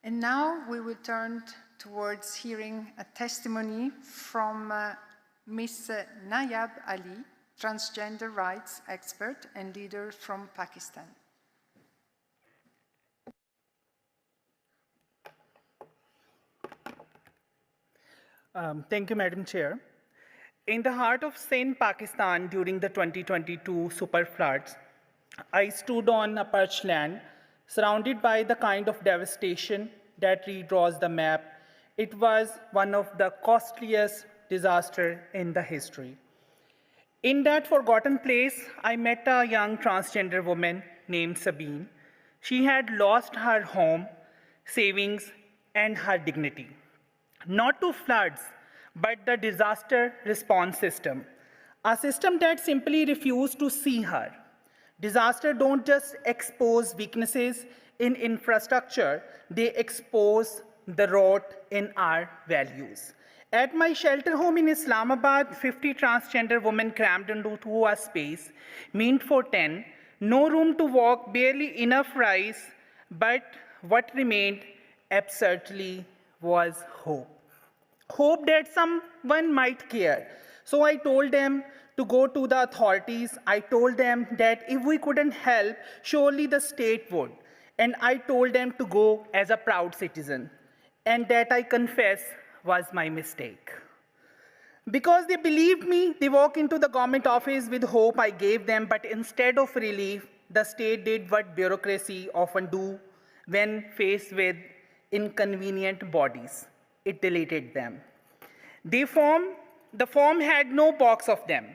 And now we will turn towards hearing a testimony from Ms. Nayab Ali, transgender rights expert and leader from Pakistan. Thank you, Madam Chair. In the heart of Sindh, Pakistan, during the 2022 super floods, I stood on a parched land, surrounded by the kind of devastation that redraws the map. It was one of the costliest disasters in the history. In that forgotten place, I met a young transgender woman named Sabine. She had lost her home, savings, and her dignity. Not to floods, but the disaster response system, a system that simply refused to see her. Disasters don't just expose weaknesses in infrastructure, they expose the rot in our values. At my shelter home in Islamabad, 50 transgender women crammed into a space meant for 10, no room to walk, barely enough rice, but what remained absurdly was hope. Hope that someone might care. So I told them to go to the authorities. I told them that if we couldn't help, surely the state would. And I told them to go as a proud citizen. And that, I confess, was my mistake. Because they believed me, they walked into the government office with hope I gave them, but instead of relief, the state did what bureaucracy often do when faced with inconvenient bodies. It deleted them. The form had no box of them,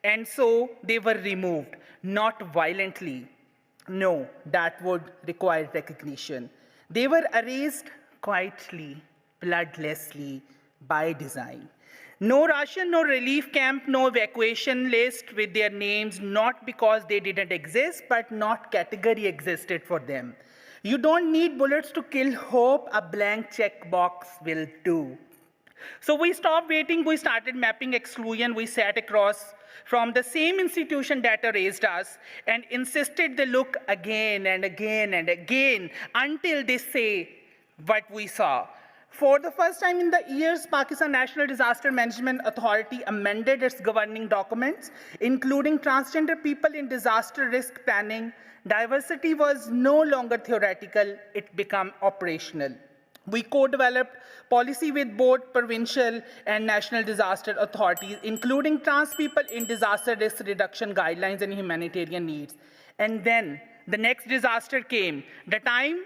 and so they were removed, not violently. No, that would require recognition. They were erased quietly, bloodlessly, by design. No ration, no relief camp, no evacuation list with their names, not because they didn't exist, but not category existed for them. You don't need bullets to kill hope, a blank checkbox will do. So we stopped waiting, we started mapping exclusion, we sat across from the same institution that erased us and insisted they look again and again and again until they say what we saw. For the first time in the years, Pakistan National Disaster Management Authority amended its governing documents, including transgender people in disaster risk planning. Diversity was no longer theoretical, it became operational. We co-developed policy with both provincial and national disaster authorities, including trans people in disaster risk reduction guidelines and humanitarian needs. And then the next disaster came. The time